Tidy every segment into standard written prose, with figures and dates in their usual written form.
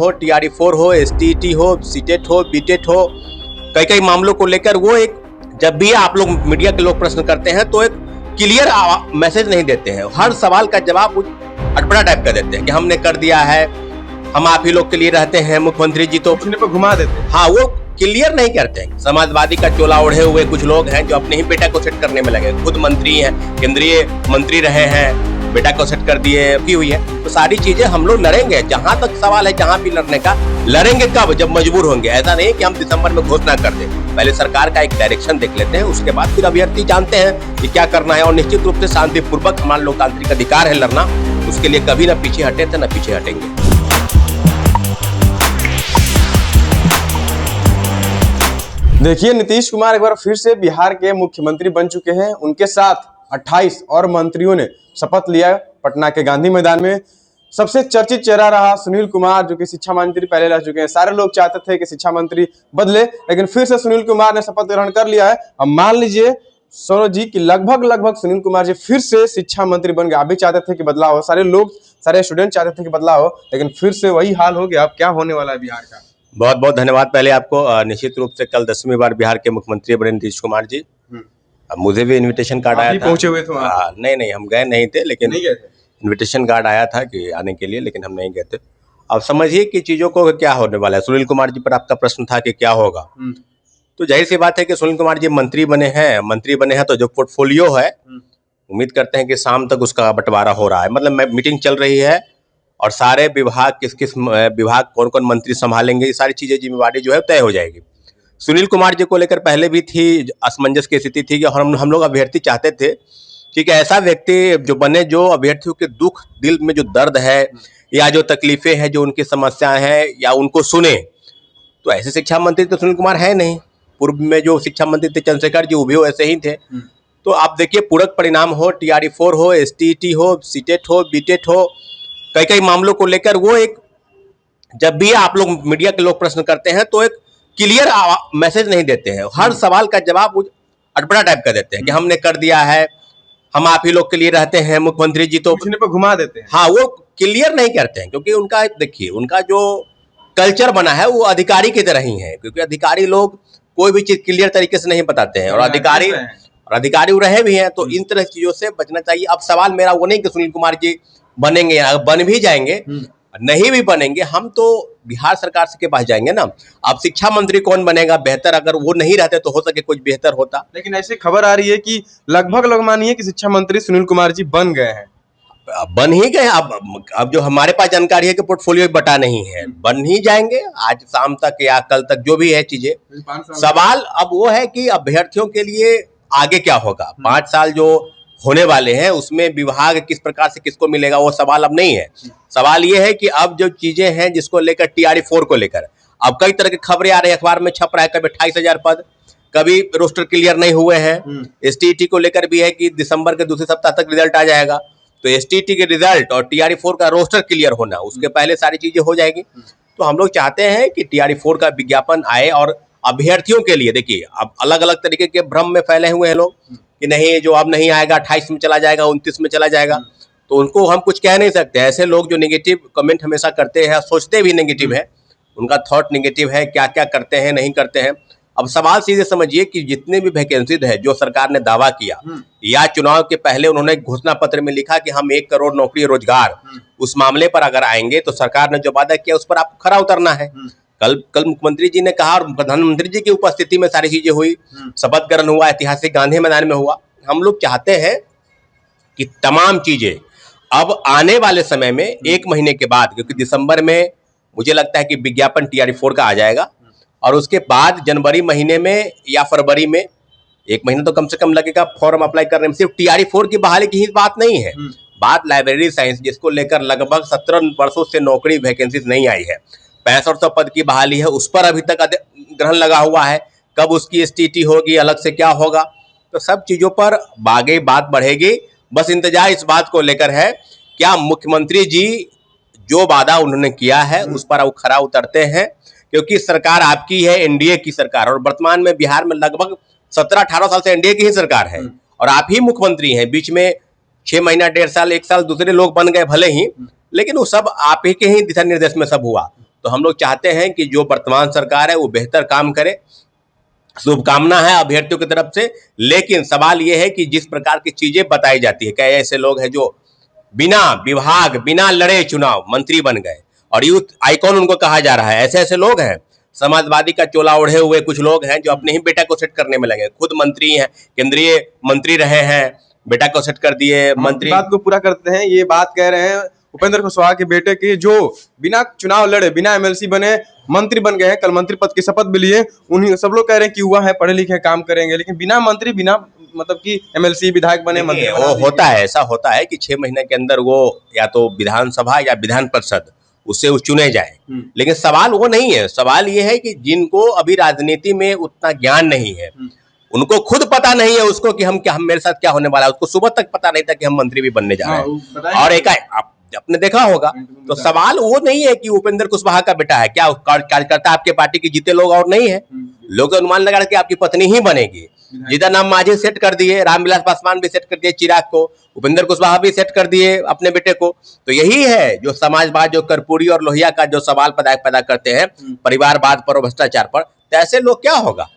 हो, TRE-4 हो, STET हो, सीटेट हो, बीटेट हो, कई कई मामलों को लेकर वो एक जब भी आप लोग मीडिया के लोग प्रश्न करते हैं तो एक क्लियर मैसेज नहीं देते हैं। हर सवाल का जवाब अटपटा टाइप का देते हैं कि हमने कर दिया है, हम आप ही लोग के लिए रहते हैं, मुख्यमंत्री जी तो पर घुमा देते हैं। हाँ, वो क्लियर नहीं करते हैं। समाजवादी का चोला ओढ़े हुए कुछ लोग हैं जो अपने ही बेटा को सेट करने में लगे, खुद मंत्री हैं, केंद्रीय मंत्री रहे हैं, बेटा को सेट कर दिए की हुई है। तो सारी चीजें हम लोग लड़ेंगे, जहां तक सवाल है जहां भी लड़ने का, लड़ेंगे कब? जब मजबूर होंगे। ऐसा नहीं कि हम दिसंबर में घोषणा कर दें, पहले सरकार का एक डायरेक्शन देख लेते हैं, उसके बाद फिर अभ्यर्थी जानते हैं कि क्या करना है। और निश्चित रूप से शांतिपूर्वक हमारा लोकतांत्रिक अधिकार है लड़ना, उसके लिए कभी ना पीछे हटे थे न पीछे हटेंगे। देखिए, नीतीश कुमार एक बार फिर से बिहार के मुख्यमंत्री बन चुके हैं। उनके साथ 28 और मंत्रियों ने शपथ लिया पटना के गांधी मैदान में। सबसे चर्चित चेहरा रहा सुनील कुमार, जो कि शिक्षा मंत्री पहले रह चुके हैं। सारे लोग चाहते थे कि शिक्षा मंत्री बदले, लेकिन फिर से सुनील कुमार ने शपथ ग्रहण कर लिया है। अब मान लीजिए सौरभ जी कि लगभग सुनील कुमार जी फिर से शिक्षा मंत्री बन गए। आप भी चाहते थे कि बदलाव हो, सारे लोग, सारे स्टूडेंट चाहते थे कि बदलाव हो, लेकिन फिर से वही हाल हो गया। अब क्या होने वाला है बिहार का? बहुत बहुत धन्यवाद पहले आपको। निश्चित रूप से कल 10वीं बार बिहार के मुख्यमंत्री बने नीतीश कुमार जी। मुझे भी इनविटेशन कार्ड आया था। पहुंचे हुए थे वहाँ? नहीं, हम गए नहीं थे, लेकिन नहीं गए थे। इनविटेशन कार्ड आया था कि आने के लिए, लेकिन हम नहीं गए थे। अब समझिए कि चीजों को क्या होने वाला है। सुनील कुमार जी पर आपका प्रश्न था कि क्या होगा, तो जाहिर सी बात है कि सुनील कुमार जी मंत्री बने हैं तो जो पोर्टफोलियो है, उम्मीद करते हैं कि शाम तक उसका बंटवारा हो रहा है। मतलब मीटिंग चल रही है और सारे विभाग किस विभाग कौन कौन मंत्री संभालेंगे, ये सारी चीजें जिम्मेवारी जो है तय हो जाएगी। सुनील कुमार जी को लेकर पहले भी थी असमंजस की स्थिति थी कि हम लोग अभ्यर्थी चाहते थे कि ऐसा व्यक्ति जो बने जो अभ्यर्थियों के दुख, दिल में जो दर्द है या जो तकलीफें हैं, जो उनकी समस्याएं हैं, या उनको सुने। तो ऐसे शिक्षा मंत्री तो सुनील कुमार है नहीं। पूर्व में जो शिक्षा मंत्री थे चंद्रशेखर जी, वो भी ऐसे ही थे। तो आप देखिए, पूरक परिणाम हो, TRE-4 हो, STET हो, सीटेट हो, बीटेट हो, कई कई मामलों को लेकर वो एक जब भी आप लोग मीडिया के लोग प्रश्न करते हैं तो एक क्लियर मैसेज नहीं देते हैं। हर सवाल का जवाब अटपटा टाइप का देते हैं कि हमने कर दिया है, हम आप ही लोग के लिए रहते हैं, मुख्यमंत्री जी तो पर घुमा देते हैं। हाँ, वो क्लियर नहीं करते हैं, क्योंकि उनका देखिए, उनका जो कल्चर बना है वो अधिकारी की तरह ही है। क्योंकि अधिकारी लोग कोई भी चीज क्लियर तरीके से नहीं बताते हैं, और अधिकारी रहे भी हैं। तो इन तरह की चीजों से बचना चाहिए। अब सवाल मेरा वो नहीं कि सुनील कुमार जी बनेंगे, अगर बन भी जाएंगे, नहीं भी बनेंगे, हम तो बिहार सरकार के पास जाएंगे ना। अब शिक्षा मंत्री कौन बनेगा बेहतर, अगर वो नहीं रहते तो हो सके कुछ बेहतर होता। लेकिन ऐसी खबर आ रही है कि लगभग लोग मानिए कि शिक्षा मंत्री सुनील कुमार जी बन गए हैं। बन ही गए। अब जो हमारे पास जानकारी है कि पोर्टफोलियो बटा नहीं है, बन ही जाएंगे आज शाम तक या कल तक, जो भी है चीजें। सवाल अब वो है कि अभ्यर्थियों के लिए आगे क्या होगा। 5 साल जो होने वाले हैं उसमें विभाग किस प्रकार से किसको मिलेगा, वो सवाल अब नहीं है। सवाल ये है कि अब जो चीजें हैं जिसको लेकर TRE-4 को लेकर अब कई तरह की खबरें आ रही है, अखबार में छप रहा है, कभी 28,000 पद, कभी रोस्टर क्लियर नहीं हुए हैं। STET को लेकर भी है कि दिसंबर के दूसरे सप्ताह तक रिजल्ट आ जाएगा। तो STET के रिजल्ट और TRE-4 का रोस्टर क्लियर होना, उसके पहले सारी चीजें हो जाएगी। तो हम लोग चाहते हैं कि TRE-4 का विज्ञापन आए, और अभ्यर्थियों के लिए देखिए, अब अलग अलग तरीके के भ्रम में फैले हुए हैं लोग कि नहीं, जो अब नहीं आएगा 28 में चला जाएगा, 29 में चला जाएगा। तो उनको हम कुछ कह नहीं सकते। ऐसे लोग जो नेगेटिव कमेंट हमेशा करते हैं, सोचते भी नेगेटिव है, उनका थॉट नेगेटिव है, क्या क्या करते हैं नहीं करते हैं। अब सवाल सीधे समझिए कि जितने भी वैकेंसीज है जो सरकार ने दावा किया, या चुनाव के पहले उन्होंने घोषणा पत्र में लिखा कि हम 1 करोड़ नौकरी रोजगार, उस मामले पर अगर आएंगे तो सरकार ने जो वादा किया उस पर आपको खरा उतरना है। कल मुख्यमंत्री जी ने कहा, और प्रधानमंत्री जी की उपस्थिति में सारी चीजें हुई, शपथ ग्रहण हुआ, ऐतिहासिक गांधी मैदान में हुआ। हम लोग चाहते हैं कि तमाम चीजें अब आने वाले समय में 1 महीने के बाद, क्योंकि दिसंबर में मुझे लगता है कि विज्ञापन TRE-4 का आ जाएगा, और उसके बाद जनवरी महीने में या फरवरी में 1 महीना तो कम से कम लगेगा फॉर्म अप्लाई करने में। सिर्फ TRE-4 की बहाली की ही बात नहीं है, बात लाइब्रेरी साइंस, जिसको लेकर लगभग 17 वर्षों से नौकरी वैकेंसीज नहीं आई है। 6500 पद की बहाली है, उस पर अभी तक ग्रहण लगा हुआ है। कब उसकी STET होगी, अलग से क्या होगा, तो सब चीजों पर आगे बात बढ़ेगी। बस इंतजार इस बात को लेकर है, क्या मुख्यमंत्री जी जो वादा उन्होंने किया है उस पर वो खरा उतरते हैं। क्योंकि सरकार आपकी है, NDA की सरकार, और वर्तमान में बिहार में लगभग 17-18 साल से NDA की ही सरकार है, और आप ही मुख्यमंत्री हैं। बीच में 6 महीना, 1.5 साल, 1 साल दूसरे लोग बन गए भले ही, लेकिन वो सब आप ही के ही दिशा निर्देश में सब हुआ। तो हम लोग चाहते हैं कि जो वर्तमान सरकार है वो बेहतर काम करे, शुभकामना है अभ्यर्थियों की तरफ से। लेकिन सवाल ये है कि जिस प्रकार की चीजें बताई जाती है, कई ऐसे लोग हैं जो बिना विभाग बिना लड़े चुनाव मंत्री बन गए और यूथ आइकॉन उनको कहा जा रहा है। ऐसे ऐसे लोग हैं, समाजवादी का चोला ओढ़े हुए कुछ लोग हैं जो अपने ही बेटा को सेट करने में लगे, खुद मंत्री हैं, केंद्रीय मंत्री रहे हैं, बेटा को सेट कर दिए मंत्री। बात को पूरा करते हैं, ये बात कह रहे हैं उपेंद्र कुशवाहा के बेटे की, जो बिना चुनाव लड़े बिना एमएलसी बने मंत्री बन गए हैं, कल मंत्री पद की शपथ भी लिए। उन्हीं सब लोग कह रहे हैं कि युवा है, पढ़े लिखे काम करेंगे, लेकिन बिना मंत्री बिना मतलब कि एमएलसी विधायक बने मंत्री वो होता है, ऐसा होता है कि 6 महीने के अंदर वो या तो विधानसभा या विधान परिषद उससे वो चुने जाए। लेकिन सवाल वो नहीं है, सवाल ये है कि जिनको अभी राजनीति में उतना ज्ञान नहीं है, उनको खुद पता नहीं है उसको कि हम मेरे साथ क्या होने वाला है। उसको सुबह तक पता नहीं था कि हम मंत्री भी बनने जा रहे हैं। और एक आपने देखा होगा, तो सवाल वो नहीं है कि उपेंद्र कुशवाहा का बेटा है, क्या कार्यकर्ता आपके पार्टी के जीते लोग और नहीं है। लोग अनुमान लगा कि आपकी पत्नी ही बनेगी। जीतन राम मांझी सेट कर दिए, रामविलास पासवान भी सेट कर दिए चिराग को, उपेंद्र कुशवाहा भी सेट कर दिए अपने बेटे को। तो यही है जो समाजवाद, जो कर्पूरी और लोहिया का जो सवाल पैदा करते हैं परिवारवाद पर और भ्रष्टाचार पर, तो ऐसे लोग क्या होगा,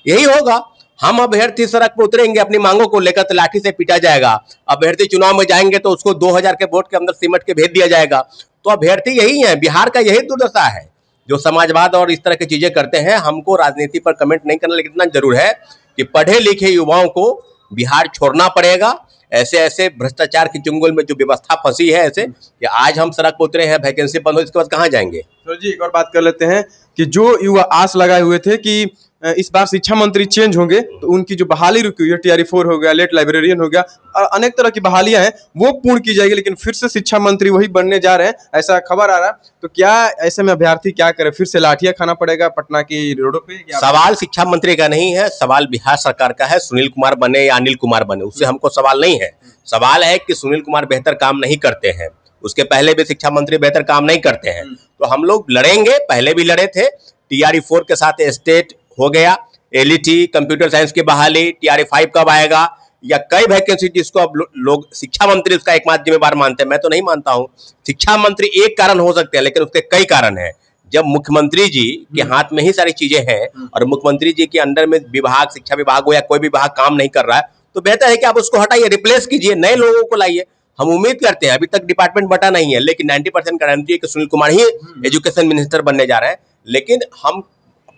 यही होगा। हम अभ्यर्थी सड़क पर उतरेंगे अपनी मांगों को लेकर तो लाठी से पीटा जाएगा। अभ्यर्थी चुनाव में जाएंगे तो उसको 2000 के वोट के अंदर सिमट के भेज दिया जाएगा। तो अभ्यर्थी यही है, बिहार का यही दुर्दशा है जो समाजवाद और इस तरह की चीजें करते हैं। हमको राजनीति पर कमेंट नहीं करना, लेकिन इतना जरूर है कि पढ़े लिखे युवाओं को बिहार छोड़ना पड़ेगा। ऐसे ऐसे भ्रष्टाचार की चुंगल में जो व्यवस्था फंसी है, ऐसे कि आज हम सड़क पर उतरे हैं, वैकेंसी बंद हो, इसके बाद कहाँ जाएंगे। तो जी एक और बात कर लेते हैं कि जो युवा आस लगाए हुए थे कि इस बार शिक्षा मंत्री चेंज होंगे, तो उनकी जो बहाली रुकी हुई है, TRE4 हो गया, लेट लाइब्रेरियन हो गया, अनेक तरह की बहालियां हैं, वो पूर्ण की जाएगी, लेकिन फिर से शिक्षा मंत्री वही बनने जा रहे हैं, ऐसा खबर आ रहा है। तो क्या ऐसे में अभ्यर्थी क्या करे, फिर से लाठियां खाना पड़ेगा पटना की रोडों पे? सवाल शिक्षा मंत्री का नहीं है, सवाल बिहार सरकार का है। सुनील कुमार बने या अनिल कुमार बने, उससे हमको सवाल नहीं है। सवाल है कि सुनील कुमार बेहतर काम नहीं करते हैं, उसके पहले भी शिक्षा मंत्री बेहतर काम नहीं करते हैं। तो हम लोग लड़ेंगे, पहले भी लड़े थे। TRE4 के साथ स्टेट हो गया, LET कंप्यूटर साइंस की बहाली, TRE5 कब आएगा, या कई वैकेंसी जिसको अब लोग शिक्षा मंत्री उसका एकमात्र जिम्मेवार मानते हैं। मैं तो नहीं मानता हूं। शिक्षा मंत्री एक कारण हो सकते हैं, लेकिन उसके कई कारण हैं। जब मुख्यमंत्री जी के हाथ में ही सारी चीजें हैं और मुख्यमंत्री जी के अंडर में विभाग, शिक्षा विभाग हो या कोई भी विभाग काम नहीं कर रहा है, तो बेहतर है कि आप उसको हटाइए, रिप्लेस कीजिए, नए लोगों को लाइए। हम उम्मीद करते हैं, अभी तक डिपार्टमेंट बटा नहीं है, लेकिन 90% गारंटी है कि सुनील कुमार ही एजुकेशन मिनिस्टर बनने जा रहे हैं। लेकिन हम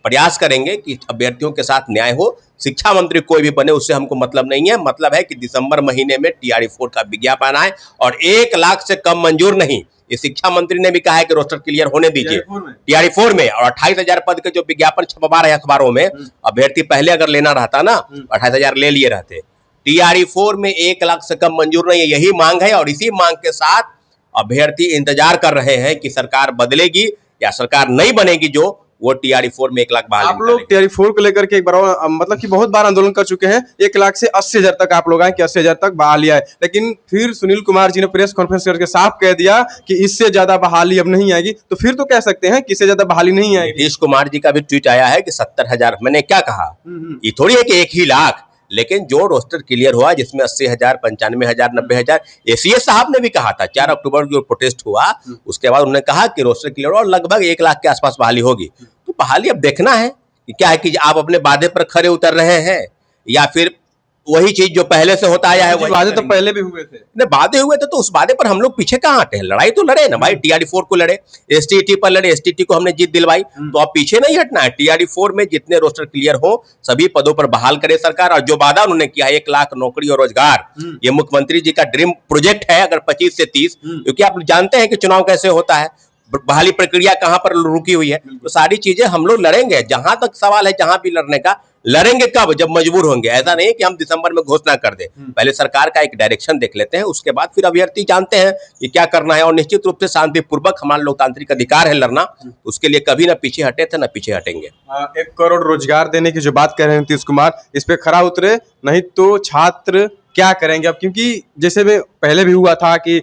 प्रयास करेंगे कि अभ्यर्थियों के साथ न्याय हो। शिक्षा मंत्री कोई भी बने उससे हमको मतलब नहीं है। मतलब है कि दिसंबर महीने में TRE4 का विज्ञापन आए और 1 लाख से कम मंजूर नहीं। ये शिक्षा मंत्री ने भी कहा है कि रोस्टर क्लियर होने दीजिए TRE4 में। और 28,000 पद के जो विज्ञापन छपवा रहे अखबारों में, अभ्यर्थी पहले अगर लेना रहता ना 28,000 ले लिए रहते। TRE4 में 1 लाख से कम मंजूर नहीं है, यही मांग है। और इसी मांग के साथ अभ्यर्थी इंतजार कर रहे हैं कि सरकार बदलेगी या सरकार नहीं बनेगी, जो वो TRE4 में 1 लाख बहाली। आप लोग TRE4 को लेकर के एक बार मतलब कि बहुत बार आंदोलन कर चुके हैं। 1 लाख से 80,000 तक आप लोग आए कि 80,000 तक बहाली आए, लेकिन फिर सुनील कुमार जी ने प्रेस कॉन्फ्रेंस करके साफ कह दिया कि इससे ज्यादा बहाली अब नहीं आएगी। तो फिर तो कह सकते हैं कि इससे ज्यादा बहाली नहीं आएगी। नीतीश कुमार जी का भी ट्वीट आया है कि 70,000। मैंने क्या कहा, ये थोड़ी है कि 1 ही लाख, लेकिन जो रोस्टर क्लियर हुआ जिसमें 80,000, 95,000, 90,000, ACS साहब ने भी कहा था। 4 अक्टूबर जो प्रोटेस्ट हुआ उसके बाद उन्होंने कहा कि रोस्टर क्लियर और लगभग 1 लाख के आसपास बहाली होगी। तो बहाली अब देखना है कि क्या है कि आप अपने वादे पर खरे उतर रहे हैं या फिर वही चीज जो पहले से होता आया है। वादे तो पहले भी हुए थे, वादे हुए थे, तो उस वादे पर हम लोग पीछे कहाँ हटे हैं। लड़ाई तो लड़े ना भाई, TRE4 को लड़े, STET पर लड़े, STET को हमने जीत दिलवाई। तो अब पीछे नहीं हटना है। TRE4 में जितने रोस्टर क्लियर हो सभी पदों पर बहाल करे सरकार। और जो वादा उन्होंने किया 1 लाख नौकरी और रोजगार, ये मुख्यमंत्री जी का ड्रीम प्रोजेक्ट है। अगर 25 से 30, क्योंकि आप जानते हैं कि चुनाव कैसे होता है, बहाली प्रक्रिया कहां पर रुकी हुई है। तो सारी चीजें हम लोग लड़ेंगे। जहां तक सवाल है, जहां भी लड़ने का, लड़ेंगे कब, जब मजबूर होंगे। ऐसा नहीं कि हम दिसंबर में घोषणा कर दें, पहले सरकार का एक डायरेक्शन देख लेते हैं, उसके बाद फिर अभ्यर्थी जानते हैं कि क्या करना है। और निश्चित रूप से शांतिपूर्वक हमारा लोकतांत्रिक अधिकार है लड़ना, उसके लिए कभी ना पीछे हटे थे ना पीछे हटेंगे। 1 करोड़ रोजगार देने की जो बात कह रहे हैं नीतीश कुमार, इस पे खरा उतरे, नहीं तो छात्र क्या करेंगे अब? क्योंकि जैसे भी पहले भी हुआ था कि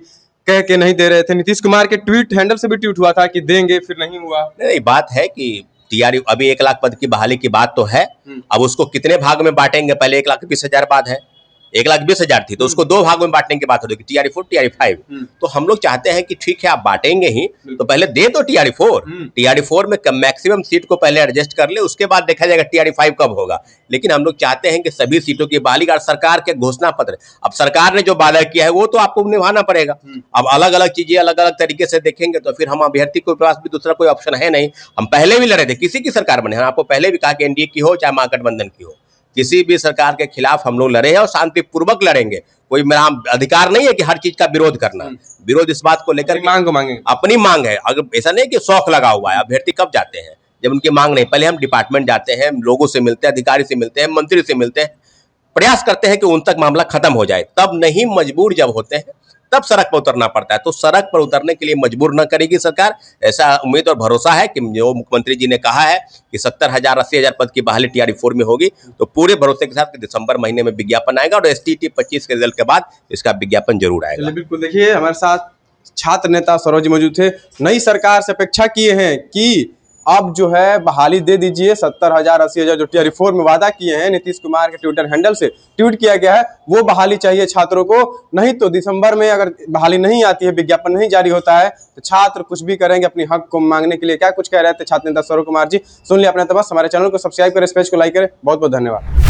कह के नहीं दे रहे थे, नीतीश कुमार के ट्वीट हैंडल से भी ट्वीट हुआ था कि देंगे, फिर नहीं हुआ। नहीं, बात है कि TRE अभी 1 लाख पद की बहाली की बात तो है। अब उसको कितने भाग में बांटेंगे, पहले 1,20,000 बाद है, 1,20,000 थी, तो उसको 2 भागों में बांटने की बात होती है, TRE 4 TRE 5। तो हम लोग चाहते हैं कि ठीक है आप बांटेंगे ही तो पहले दे दो TRE 4। TRE 4 में मैक्सिमम सीट को पहले एडजस्ट कर ले, उसके बाद देखा जाएगा TRE 5 कब होगा। लेकिन हम लोग चाहते हैं कि सभी सीटों की बहाली और सरकार के घोषणा पत्र, अब सरकार ने जो वादा किया है वो तो आपको निभाना पड़ेगा। अब अलग अलग चीजें अलग अलग तरीके से देखेंगे तो फिर हम अभ्यर्थी के पास भी दूसरा कोई ऑप्शन है नहीं। हम पहले भी लड़े थे, किसी की सरकार बने, आपको पहले भी कहा कि एनडीए की हो चाहे महागठबंधन की हो, किसी भी सरकार के खिलाफ हम लोग लड़े हैं और शांतिपूर्वक लड़ेंगे। कोई मेरा अधिकार नहीं है कि हर चीज का विरोध करना। विरोध इस बात को लेकर मांग को मांगे, अपनी मांग है। अगर ऐसा नहीं कि शौक लगा हुआ है, अभ्यर्थी कब जाते हैं जब उनकी मांग नहीं, पहले हम डिपार्टमेंट जाते हैं, लोगों से मिलते हैं, अधिकारी से मिलते हैं, मंत्री से मिलते हैं, प्रयास करते हैं कि उन तक मामला खत्म हो जाए। तब नहीं, मजबूर जब होते हैं तब सड़क पर उतरना पड़ता है। तो सड़क पर उतरने के लिए मजबूर न करेगी सरकार, ऐसा उम्मीद और भरोसा है कि जो मुख्यमंत्री जी ने कहा है कि 70,000 80,000 पद की बहाली TRE 4 में होगी, तो पूरे भरोसे के साथ कि दिसंबर महीने में विज्ञापन आएगा और STT 25 के रिजल्ट के बाद इसका विज्ञापन जरूर आएगा। बिल्कुल, देखिए हमारे साथ छात्र नेता सौरभ जी मौजूद थे। नई सरकार से अपेक्षा किए हैं कि अब जो है बहाली दे दीजिए, 70,000 80,000 जो TRE 4 में वादा किए हैं, नीतीश कुमार के ट्विटर हैंडल से ट्वीट किया गया है, वो बहाली चाहिए छात्रों को। नहीं तो दिसंबर में अगर बहाली नहीं आती है, विज्ञापन नहीं जारी होता है, तो छात्र कुछ भी करेंगे अपनी हक को मांगने के लिए। क्या कुछ कह रहे थे छात्र नेता सौरभ कुमार जी, सुन लिया अपने तबस। हमारे चैनल को सब्सक्राइब करें, इस पेज को लाइक करें। बहुत बहुत धन्यवाद।